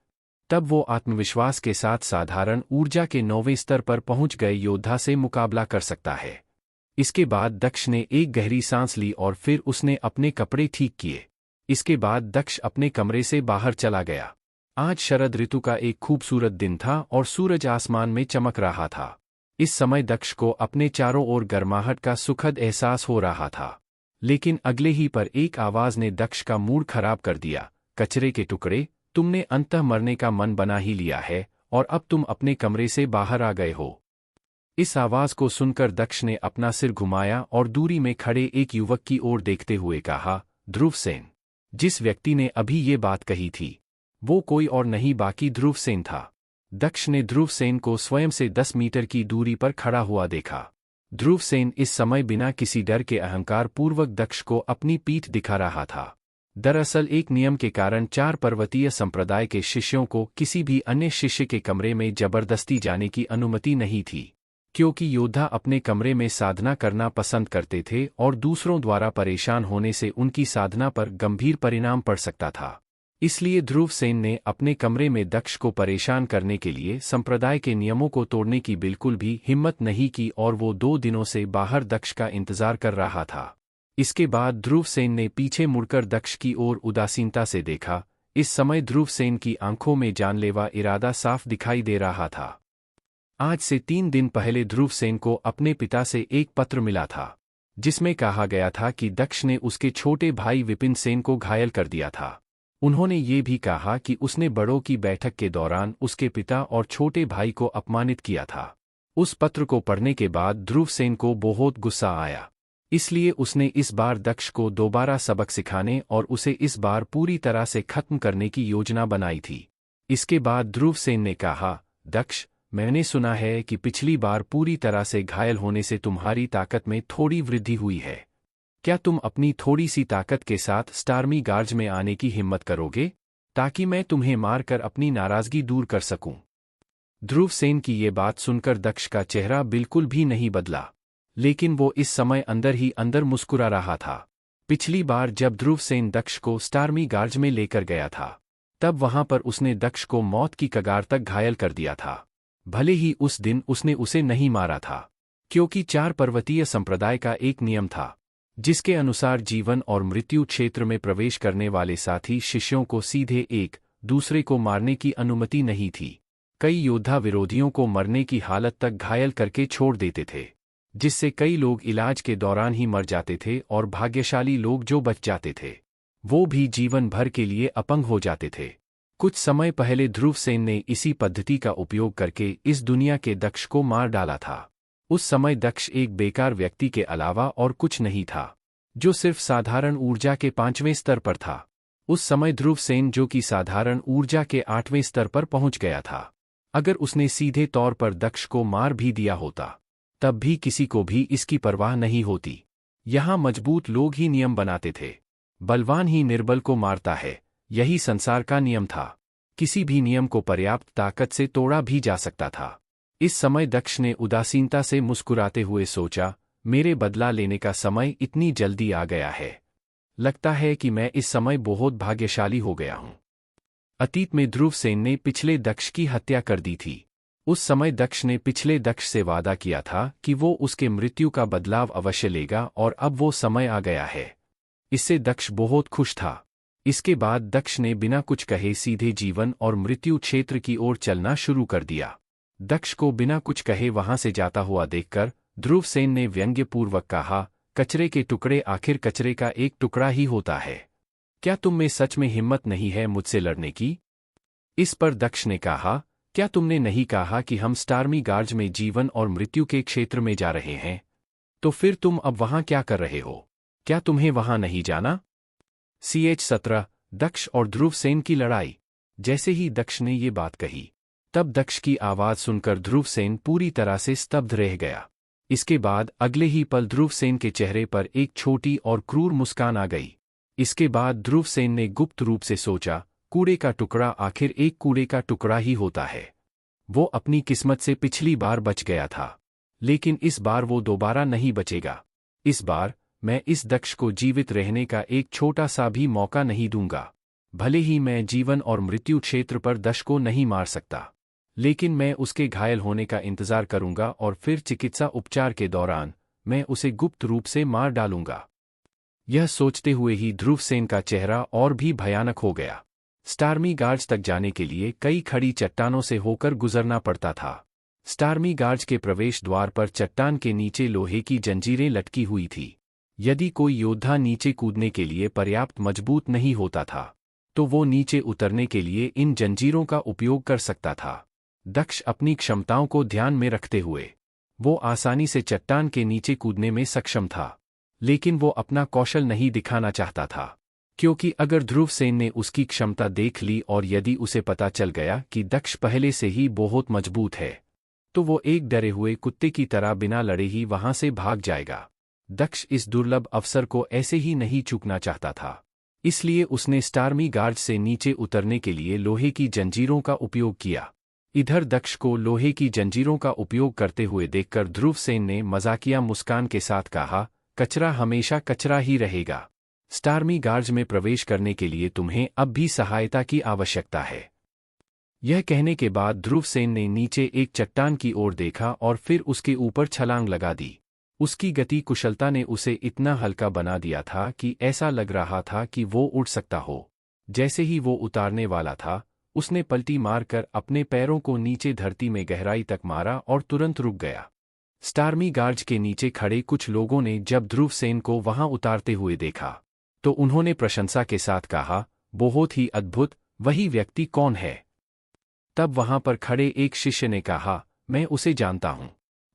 Speaker 1: तब वो आत्मविश्वास के साथ साधारण ऊर्जा के 9वें स्तर पर पहुंच गए योद्धा से मुकाबला कर सकता है। इसके बाद दक्ष ने एक गहरी सांस ली और फिर उसने अपने कपड़े ठीक किए। इसके बाद दक्ष अपने कमरे से बाहर चला गया। आज शरद ऋतु का एक खूबसूरत दिन था और सूरज आसमान में चमक रहा था। इस समय दक्ष को अपने चारों ओर गर्माहट का सुखद एहसास हो रहा था। लेकिन अगले ही पर एक आवाज ने दक्ष का मूड खराब कर दिया। कचरे के टुकड़े, तुमने अंततः मरने का मन बना ही लिया है और अब तुम अपने कमरे से बाहर आ गए हो। इस आवाज को सुनकर दक्ष ने अपना सिर घुमाया और दूरी में खड़े एक युवक की ओर देखते हुए कहा, ध्रुव सेन। जिस व्यक्ति ने अभी ये बात कही थी, वो कोई और नहीं बाकी ध्रुव सेन था। दक्ष ने ध्रुव सेन को स्वयं से 10 मीटर की दूरी पर खड़ा हुआ देखा। ध्रुव सेन इस समय बिना किसी डर के अहंकार पूर्वक दक्ष को अपनी पीठ दिखा रहा था। दरअसल एक नियम के कारण 4 पर्वतीय संप्रदाय के शिष्यों को किसी भी अन्य शिष्य के कमरे में जबरदस्ती जाने की अनुमति नहीं थी, क्योंकि योद्धा अपने कमरे में साधना करना पसंद करते थे और दूसरों द्वारा परेशान होने से उनकी साधना पर गंभीर परिणाम पड़ सकता था। इसलिए ध्रुव सेन ने अपने कमरे में दक्ष को परेशान करने के लिए संप्रदाय के नियमों को तोड़ने की बिल्कुल भी हिम्मत नहीं की और वो 2 दिनों से बाहर दक्ष का इंतजार कर रहा था। इसके बाद ध्रुव सेन ने पीछे मुड़कर दक्ष की ओर उदासीनता से देखा। इस समय ध्रुव सेन की आंखों में जानलेवा इरादा साफ दिखाई दे रहा था। आज से 3 दिन पहले ध्रुव सेन को अपने पिता से एक पत्र मिला था, जिसमें कहा गया था कि दक्ष ने उसके छोटे भाई विपिन सेन को घायल कर दिया था। उन्होंने ये भी कहा कि उसने बड़ों की बैठक के दौरान उसके पिता और छोटे भाई को अपमानित किया था। उस पत्र को पढ़ने के बाद ध्रुव सेन को बहुत गुस्सा आया। इसलिए उसने इस बार दक्ष को दोबारा सबक सिखाने और उसे इस बार पूरी तरह से खत्म करने की योजना बनाई थी। इसके बाद ध्रुव सेन ने कहा, दक्ष, मैंने सुना है कि पिछली बार पूरी तरह से घायल होने से तुम्हारी ताकत में थोड़ी वृद्धि हुई है। क्या तुम अपनी थोड़ी सी ताकत के साथ स्टार्मी गार्ज में आने की हिम्मत करोगे, ताकि मैं तुम्हें मारकर अपनी नाराजगी दूर कर सकूं? ध्रुव सेन की ये बात सुनकर दक्ष का चेहरा बिल्कुल भी नहीं बदला, लेकिन वो इस समय अंदर ही अंदर मुस्कुरा रहा था। पिछली बार जब ध्रुव सेन दक्ष को स्टार्मी गार्ज में लेकर गया था, तब वहां पर उसने दक्ष को मौत की कगार तक घायल कर दिया था। भले ही उस दिन उसने उसे नहीं मारा था, क्योंकि 4 पर्वतीय संप्रदाय का एक नियम था, जिसके अनुसार जीवन और मृत्यु क्षेत्र में प्रवेश करने वाले साथी शिष्यों को सीधे एक दूसरे को मारने की अनुमति नहीं थी। कई योद्धा विरोधियों को मरने की हालत तक घायल करके छोड़ देते थे, जिससे कई लोग इलाज के दौरान ही मर जाते थे और भाग्यशाली लोग जो बच जाते थे, वो भी जीवन भर के लिए अपंग हो जाते थे। कुछ समय पहले ध्रुव सेन ने इसी पद्धति का उपयोग करके इस दुनिया के दक्ष को मार डाला था। उस समय दक्ष एक बेकार व्यक्ति के अलावा और कुछ नहीं था, जो सिर्फ साधारण ऊर्जा के 5वें स्तर पर था। उस समय ध्रुव सेन जो कि साधारण ऊर्जा के 8वें स्तर पर पहुंच गया था। अगर उसने सीधे तौर पर दक्ष को मार भी दिया होता, तब भी किसी को भी इसकी परवाह नहीं होती। यहाँ मजबूत लोग ही नियम बनाते थे, बलवान ही निर्बल को मारता है। यही संसार का नियम था। किसी भी नियम को पर्याप्त ताकत से तोड़ा भी जा सकता था। इस समय दक्ष ने उदासीनता से मुस्कुराते हुए सोचा, मेरे बदला लेने का समय इतनी जल्दी आ गया है। लगता है कि मैं इस समय बहुत भाग्यशाली हो गया हूं। अतीत में ध्रुव सेन ने पिछले दक्ष की हत्या कर दी थी। उस समय दक्ष ने पिछले दक्ष से वादा किया था कि वो उसके मृत्यु का बदलाव अवश्य लेगा और अब वो समय आ गया है। इससे दक्ष बहुत खुश था। इसके बाद दक्ष ने बिना कुछ कहे सीधे जीवन और मृत्यु क्षेत्र की ओर चलना शुरू कर दिया। दक्ष को बिना कुछ कहे वहां से जाता हुआ देखकर ध्रुव सेन ने व्यंग्यपूर्वक कहा, कचरे के टुकड़े आखिर कचरे का एक टुकड़ा ही होता है। क्या तुम में सच में हिम्मत नहीं है मुझसे लड़ने की? इस पर दक्ष ने कहा, क्या तुमने नहीं कहा कि हम स्टार्मी गार्ज में जीवन और मृत्यु के क्षेत्र में जा रहे हैं? तो फिर तुम अब वहां क्या कर रहे हो? क्या तुम्हें वहां नहीं जाना? CH-17 दक्ष और ध्रुव सेन की लड़ाई। जैसे ही दक्ष ने ये बात कही, तब दक्ष की आवाज सुनकर ध्रुव सेन पूरी तरह से स्तब्ध रह गया। इसके बाद अगले ही पल ध्रुवसेन के चेहरे पर एक छोटी और क्रूर मुस्कान आ गई। इसके बाद ध्रुवसेन ने गुप्त रूप से सोचा, कूड़े का टुकड़ा आखिर एक कूड़े का टुकड़ा ही होता है। वो अपनी किस्मत से पिछली बार बच गया था, लेकिन इस बार वो दोबारा नहीं बचेगा। इस बार मैं इस दक्ष को जीवित रहने का एक छोटा सा भी मौका नहीं दूंगा। भले ही मैं जीवन और मृत्यु क्षेत्र पर दक्ष को नहीं मार सकता, लेकिन मैं उसके घायल होने का इंतजार करूंगा और फिर चिकित्सा उपचार के दौरान मैं उसे गुप्त रूप से मार डालूंगा। यह सोचते हुए ही ध्रुवसेन का चेहरा और भी भयानक हो गया। स्टार्मी गार्ज तक जाने के लिए कई खड़ी चट्टानों से होकर गुजरना पड़ता था। स्टार्मी गार्ज के प्रवेश द्वार पर चट्टान के नीचे लोहे की जंजीरें लटकी हुई थी। यदि कोई योद्धा नीचे कूदने के लिए पर्याप्त मजबूत नहीं होता था, तो वो नीचे उतरने के लिए इन जंजीरों का उपयोग कर सकता था। दक्ष अपनी क्षमताओं को ध्यान में रखते हुए वो आसानी से चट्टान के नीचे कूदने में सक्षम था, लेकिन वो अपना कौशल नहीं दिखाना चाहता था, क्योंकि अगर ध्रुवसेन ने उसकी क्षमता देख ली और यदि उसे पता चल गया कि दक्ष पहले से ही बहुत मजबूत है, तो वो एक डरे हुए कुत्ते की तरह बिना लड़े ही वहां से भाग जाएगा। दक्ष इस दुर्लभ अवसर को ऐसे ही नहीं चूकना चाहता था, इसलिए उसने स्टार्मी गार्ज से नीचे उतरने के लिए लोहे की जंजीरों का उपयोग किया। इधर दक्ष को लोहे की जंजीरों का उपयोग करते हुए देखकर ध्रुवसेन ने मजाकिया मुस्कान के साथ कहा, कचरा हमेशा कचरा ही रहेगा। स्टार्मी गार्ज में प्रवेश करने के लिए तुम्हें अब भी सहायता की आवश्यकता है। यह कहने के बाद ध्रुवसेन ने नीचे एक चट्टान की ओर देखा और फिर उसके ऊपर छलांग लगा दी। उसकी गति कुशलता ने उसे इतना हल्का बना दिया था कि ऐसा लग रहा था कि वो उड़ सकता हो। जैसे ही वो उतारने वाला था, उसने पलटी मारकर अपने पैरों को नीचे धरती में गहराई तक मारा और तुरंत रुक गया। स्टार्मी गार्ज के नीचे खड़े कुछ लोगों ने जब ध्रुवसेन को वहां उतारते हुए देखा, तो उन्होंने प्रशंसा के साथ कहा, बहुत ही अद्भुत, वही व्यक्ति कौन है? तब वहां पर खड़े एक शिष्य ने कहा, मैं उसे जानता हूं।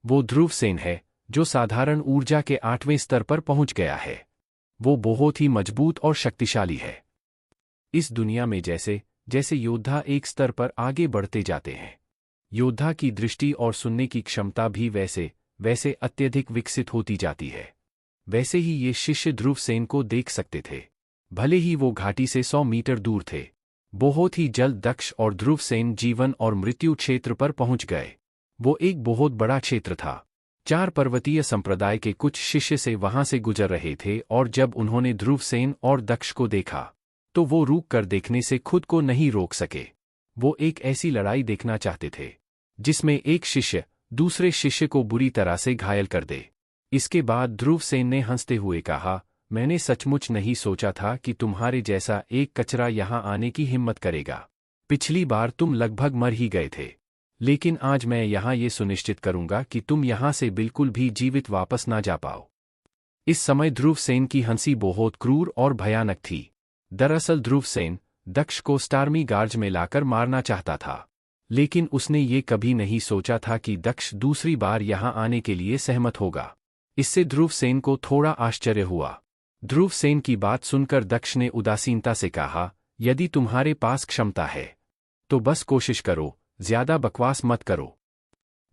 Speaker 1: वो ध्रुवसेन है, जो साधारण ऊर्जा के 8वें स्तर पर पहुंच गया है। वो बहुत ही मजबूत और शक्तिशाली है। इस दुनिया में जैसे जैसे योद्धा एक स्तर पर आगे बढ़ते जाते हैं, योद्धा की दृष्टि और सुनने की क्षमता भी वैसे वैसे अत्यधिक विकसित होती जाती है। वैसे ही ये शिष्य ध्रुवसेन को देख सकते थे, भले ही वो घाटी से 100 मीटर दूर थे। बहुत ही जल्द दक्ष और ध्रुवसेन जीवन और मृत्यु क्षेत्र पर पहुंच गए। वो एक बहुत बड़ा क्षेत्र था। 4 पर्वतीय संप्रदाय के कुछ शिष्य से वहां से गुजर रहे थे और जब उन्होंने ध्रुवसेन और दक्ष को देखा, तो वो रुक कर देखने से खुद को नहीं रोक सके। वो एक ऐसी लड़ाई देखना चाहते थे जिसमें एक शिष्य दूसरे शिष्य को बुरी तरह से घायल कर दे। इसके बाद ध्रुवसेन ने हंसते हुए कहा, मैंने सचमुच नहीं सोचा था कि तुम्हारे जैसा एक कचरा यहां आने की हिम्मत करेगा। पिछली बार तुम लगभग मर ही गए थे, लेकिन आज मैं यहां ये सुनिश्चित करूंगा कि तुम यहां से बिल्कुल भी जीवित वापस ना जा पाओ। इस समय ध्रुवसेन की हंसी बहुत क्रूर और भयानक थी। दरअसल ध्रुवसेन दक्ष को स्टार्मी गार्ज में लाकर मारना चाहता था, लेकिन उसने ये कभी नहीं सोचा था कि दक्ष दूसरी बार यहां आने के लिए सहमत होगा। इससे ध्रुवसेन को थोड़ा आश्चर्य हुआ। ध्रुवसेन की बात सुनकर दक्ष ने उदासीनता से कहा, यदि तुम्हारे पास क्षमता है तो बस कोशिश करो, ज्यादा बकवास मत करो।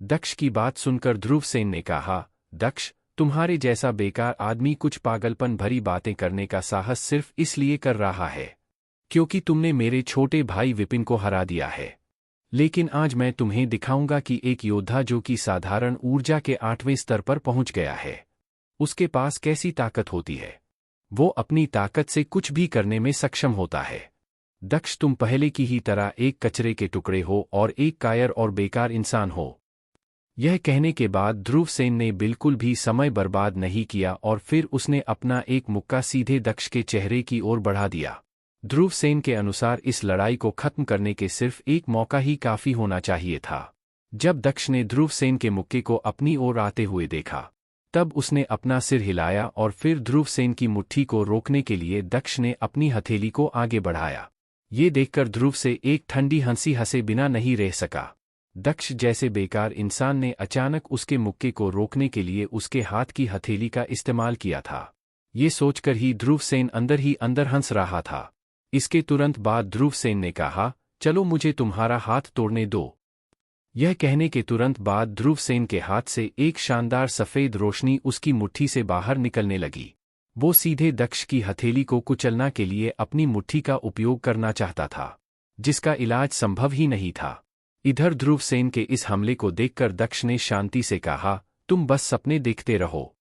Speaker 1: दक्ष की बात सुनकर ध्रुवसेन ने कहा, दक्ष, तुम्हारे जैसा बेकार आदमी कुछ पागलपन भरी बातें करने का साहस सिर्फ इसलिए कर रहा है क्योंकि तुमने मेरे छोटे भाई विपिन को हरा दिया है। लेकिन आज मैं तुम्हें दिखाऊंगा कि एक योद्धा जो कि साधारण ऊर्जा के 8वें स्तर पर पहुंच गया है, उसके पास कैसी ताकत होती है। वो अपनी ताकत से कुछ भी करने में सक्षम होता है। दक्ष, तुम पहले की ही तरह एक कचरे के टुकड़े हो और एक कायर और बेकार इंसान हो। यह कहने के बाद ध्रुवसेन ने बिल्कुल भी समय बर्बाद नहीं किया और फिर उसने अपना एक मुक्का सीधे दक्ष के चेहरे की ओर बढ़ा दिया। ध्रुवसेन के अनुसार इस लड़ाई को खत्म करने के सिर्फ एक मौका ही काफी होना चाहिए था। जब दक्ष ने ध्रुवसेन के मुक्के को अपनी ओर आते हुए देखा, तब उसने अपना सिर हिलाया और फिर ध्रुवसेन की मुट्ठी को रोकने के लिए दक्ष ने अपनी हथेली को आगे बढ़ाया। ये देखकर ध्रुव से एक ठंडी हंसी हंसे बिना नहीं रह सका। दक्ष जैसे बेकार इंसान ने अचानक उसके मुक्के को रोकने के लिए उसके हाथ की हथेली का इस्तेमाल किया था। ये सोचकर ही ध्रुवसेन अंदर ही अंदर हंस रहा था। इसके तुरंत बाद ध्रुवसेन ने कहा, चलो मुझे तुम्हारा हाथ तोड़ने दो। यह कहने के तुरंत बाद ध्रुवसेन के हाथ से एक शानदार सफ़ेद रोशनी उसकी मुट्ठी से बाहर निकलने लगी। वो सीधे दक्ष की हथेली को कुचलना के लिए अपनी मुट्ठी का उपयोग करना चाहता था, जिसका इलाज संभव ही नहीं था। इधर ध्रुवसेन के इस हमले को देखकर दक्ष ने शांति से कहा, तुम बस सपने देखते रहो।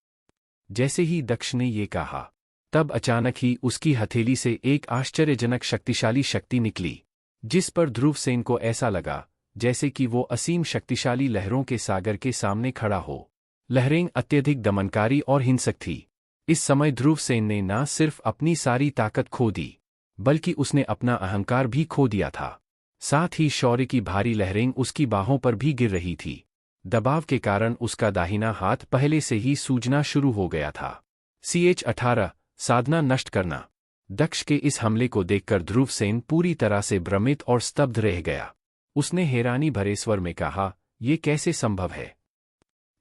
Speaker 1: जैसे ही दक्ष ने ये कहा, तब अचानक ही उसकी हथेली से एक आश्चर्यजनक शक्तिशाली शक्ति निकली, जिस पर ध्रुवसेन को ऐसा लगा जैसे कि वो असीम शक्तिशाली लहरों के सागर के सामने खड़ा हो। लहरें अत्यधिक दमनकारी और हिंसक थी। इस समय ध्रुवसेन ने न सिर्फ अपनी सारी ताकत खो दी, बल्कि उसने अपना अहंकार भी खो दिया था। साथ ही शौर्य की भारी लहरें उसकी बाहों पर भी गिर रही थी। दबाव के कारण उसका दाहिना हाथ पहले से ही सूजना शुरू हो गया था। CH-18 साधना नष्ट करना। दक्ष के इस हमले को देखकर ध्रुवसेन पूरी तरह से भ्रमित और स्तब्ध रह गया। उसने हैरानी भरे स्वर में कहा, ये कैसे संभव है?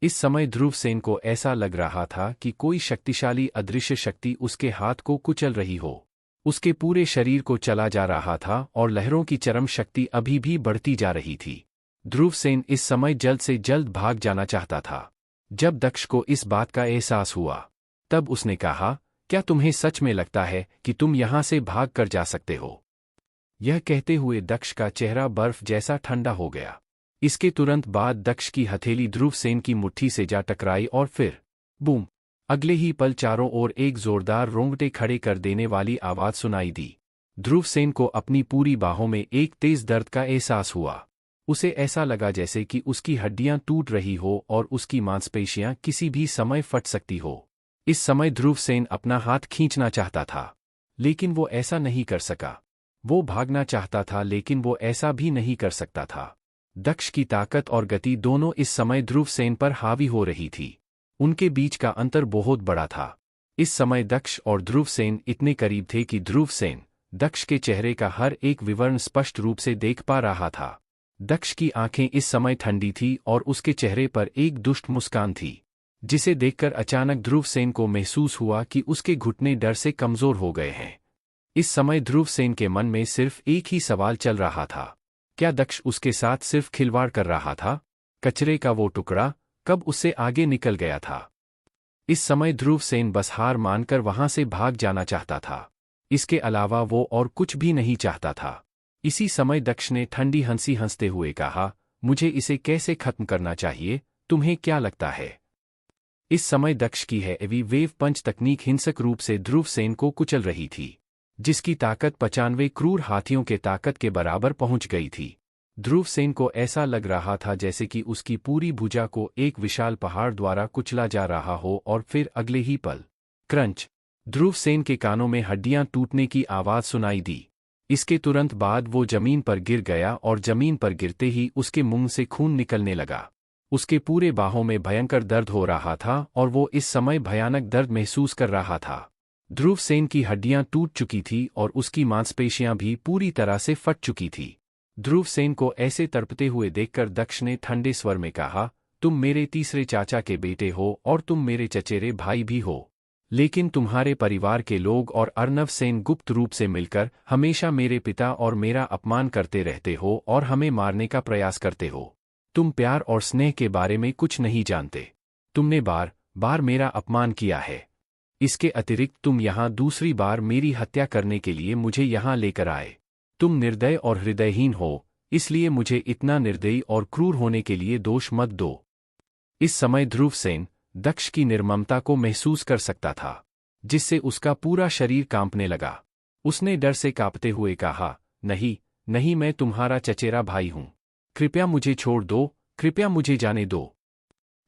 Speaker 1: इस समय ध्रुवसेन को ऐसा लग रहा था कि कोई शक्तिशाली अदृश्य शक्ति उसके हाथ को कुचल रही हो। उसके पूरे शरीर को चला जा रहा था और लहरों की चरम शक्ति अभी भी बढ़ती जा रही थी। ध्रुवसेन इस समय जल्द से जल्द भाग जाना चाहता था। जब दक्ष को इस बात का एहसास हुआ, तब उसने कहा, क्या तुम्हें सच में लगता है कि तुम यहां से भाग कर जा सकते हो? यह कहते हुए दक्ष का चेहरा बर्फ जैसा ठंडा हो गया। इसके तुरंत बाद दक्ष की हथेली ध्रुवसेन की मुट्ठी से जा टकराई और फिर बूम! अगले ही पल चारों ओर एक जोरदार रोंगटे खड़े कर देने वाली आवाज सुनाई दी। ध्रुवसेन को अपनी पूरी बाहों में एक तेज दर्द का एहसास हुआ। उसे ऐसा लगा जैसे कि उसकी हड्डियां टूट रही हो और उसकी मांसपेशियां किसी भी समय फट सकती हो। इस समय ध्रुवसेन अपना हाथ खींचना चाहता था, लेकिन वो ऐसा नहीं कर सका। वो भागना चाहता था, लेकिन वो ऐसा भी नहीं कर सकता था। दक्ष की ताकत और गति दोनों इस समय ध्रुवसेन पर हावी हो रही थी। उनके बीच का अंतर बहुत बड़ा था। इस समय दक्ष और ध्रुवसेन इतने करीब थे कि ध्रुवसेन दक्ष के चेहरे का हर एक विवरण स्पष्ट रूप से देख पा रहा था। दक्ष की आंखें इस समय ठंडी थी और उसके चेहरे पर एक दुष्ट मुस्कान थी, जिसे देखकर अचानक ध्रुवसेन को महसूस हुआ कि उसके घुटने डर से कमजोर हो गए हैं। इस समय ध्रुवसेन के मन में सिर्फ एक ही सवाल चल रहा था, क्या दक्ष उसके साथ सिर्फ खिलवाड़ कर रहा था? कचरे का वो टुकड़ा कब उससे आगे निकल गया था? इस समय ध्रुवसेन बस हार मानकर वहां से भाग जाना चाहता था। इसके अलावा वो और कुछ भी नहीं चाहता था। इसी समय दक्ष ने ठंडी हंसी हंसते हुए कहा, मुझे इसे कैसे खत्म करना चाहिए, तुम्हें क्या लगता है? इस समय दक्ष की हैवी वेव पंच तकनीक हिंसक रूप से ध्रुवसेन को कुचल रही थी, जिसकी ताकत 95 क्रूर हाथियों के ताकत के बराबर पहुंच गई थी। ध्रुवसेन को ऐसा लग रहा था जैसे कि उसकी पूरी भुजा को एक विशाल पहाड़ द्वारा कुचला जा रहा हो और फिर अगले ही पल क्रंच! ध्रुवसेन के कानों में हड्डियां टूटने की आवाज सुनाई दी। इसके तुरंत बाद वो जमीन पर गिर गया और जमीन पर गिरते ही उसके मुंह से खून निकलने लगा। उसके पूरे बाहों में भयंकर दर्द हो रहा था और वो इस समय भयानक दर्द महसूस कर रहा था। ध्रुवसेन की हड्डियां टूट चुकी थी और उसकी मांसपेशियां भी पूरी तरह से फट चुकी थी। ध्रुवसेन को ऐसे तड़पते हुए देखकर दक्ष ने ठंडे स्वर में कहा, तुम मेरे तीसरे चाचा के बेटे हो और तुम मेरे चचेरे भाई भी हो, लेकिन तुम्हारे परिवार के लोग और अर्नव सेन गुप्त रूप से मिलकर हमेशा मेरे पिता और मेरा अपमान करते रहते हो और हमें मारने का प्रयास करते हो। तुम प्यार और स्नेह के बारे में कुछ नहीं जानते। तुमने बार बार मेरा अपमान किया है। इसके अतिरिक्त तुम यहाँ दूसरी बार मेरी हत्या करने के लिए मुझे यहाँ लेकर आए। तुम निर्दय और हृदयहीन हो, इसलिए मुझे इतना निर्दयी और क्रूर होने के लिए दोष मत दो। इस समय ध्रुवसेन दक्ष की निर्ममता को महसूस कर सकता था, जिससे उसका पूरा शरीर कांपने लगा। उसने डर से कांपते हुए कहा, नहीं नहीं, मैं तुम्हारा चचेरा भाई हूं। कृपया मुझे छोड़ दो, कृपया मुझे जाने दो।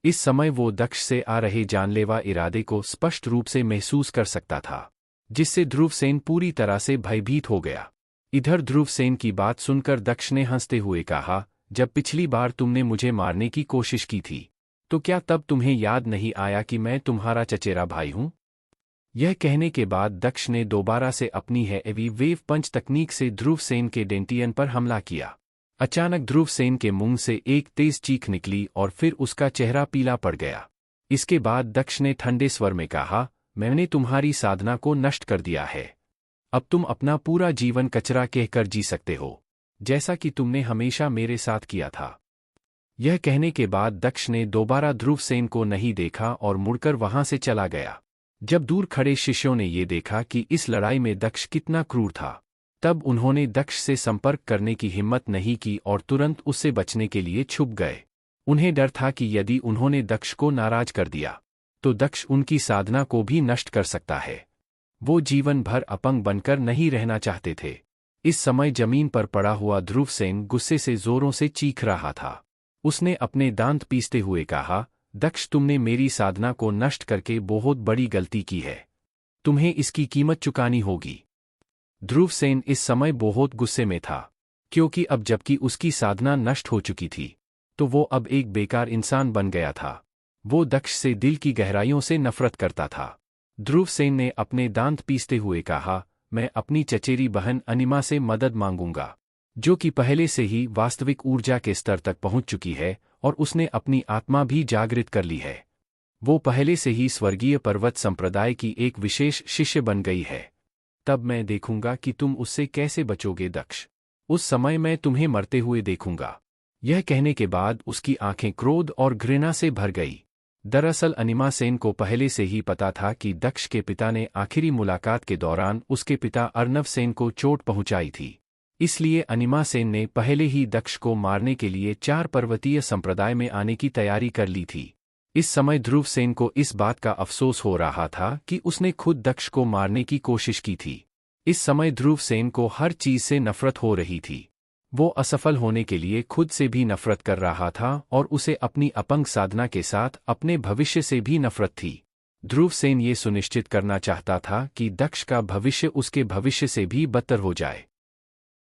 Speaker 1: इस समय वो दक्ष से आ रहे जानलेवा इरादे को स्पष्ट रूप से महसूस कर सकता था, जिससे ध्रुवसेन पूरी तरह से भयभीत हो गया। इधर ध्रुवसेन की बात सुनकर दक्ष ने हंसते हुए कहा, जब पिछली बार तुमने मुझे मारने की कोशिश की थी, तो क्या तब तुम्हें याद नहीं आया कि मैं तुम्हारा चचेरा भाई हूं? यह कहने के बाद दक्ष ने दोबारा से अपनी हैवी वेव पंच तकनीक से ध्रुवसेन के डेंटियन पर हमला किया। अचानक ध्रुवसेन के मुंह से एक तेज चीख निकली और फिर उसका चेहरा पीला पड़ गया। इसके बाद दक्ष ने ठंडे स्वर में कहा, मैंने तुम्हारी साधना को नष्ट कर दिया है। अब तुम अपना पूरा जीवन कचरा कहकर जी सकते हो, जैसा कि तुमने हमेशा मेरे साथ किया था। यह कहने के बाद दक्ष ने दोबारा ध्रुवसेन को नहीं देखा और मुड़कर वहां से चला गया। जब दूर खड़े शिष्यों ने ये देखा कि इस लड़ाई में दक्ष कितना क्रूर था, तब उन्होंने दक्ष से संपर्क करने की हिम्मत नहीं की और तुरंत उससे बचने के लिए छुप गए। उन्हें डर था कि यदि उन्होंने दक्ष को नाराज कर दिया तो दक्ष उनकी साधना को भी नष्ट कर सकता है। वो जीवन भर अपंग बनकर नहीं रहना चाहते थे। इस समय जमीन पर पड़ा हुआ ध्रुवसेन गुस्से से जोरों से चीख रहा था। उसने अपने दांत पीसते हुए कहा, दक्ष, तुमने मेरी साधना को नष्ट करके बहुत बड़ी गलती की है। तुम्हें इसकी कीमत चुकानी होगी। ध्रुवसेन इस समय बहुत गुस्से में था, क्योंकि अब जबकि उसकी साधना नष्ट हो चुकी थी, तो वो अब एक बेकार इंसान बन गया था। वो दक्ष से दिल की गहराइयों से नफरत करता था। ध्रुवसेन ने अपने दांत पीसते हुए कहा, मैं अपनी चचेरी बहन अनिमा से मदद मांगूंगा, जो कि पहले से ही वास्तविक ऊर्जा के स्तर तक पहुंच चुकी है और उसने अपनी आत्मा भी जागृत कर ली है। वो पहले से ही स्वर्गीय पर्वत संप्रदाय की एक विशेष शिष्य बन गई है। तब मैं देखूंगा कि तुम उससे कैसे बचोगे दक्ष। उस समय मैं तुम्हें मरते हुए देखूंगा। यह कहने के बाद उसकी आंखें क्रोध और घृणा से भर गई। दरअसल अनिमा सेन को पहले से ही पता था कि दक्ष के पिता ने आखिरी मुलाकात के दौरान उसके पिता अर्नव सेन को चोट पहुंचाई थी। इसलिए अनिमा सेन ने पहले ही दक्ष को मारने के लिए 4 पर्वतीय संप्रदाय में आने की तैयारी कर ली थी। इस समय ध्रुवसेन को इस बात का अफसोस हो रहा था कि उसने खुद दक्ष को मारने की कोशिश की थी। इस समय ध्रुवसेन को हर चीज से नफरत हो रही थी। वो असफल होने के लिए खुद से भी नफरत कर रहा था और उसे अपनी अपंग साधना के साथ अपने भविष्य से भी नफरत थी। ध्रुवसेन ये सुनिश्चित करना चाहता था कि दक्ष का भविष्य उसके भविष्य से भी बदतर हो जाए।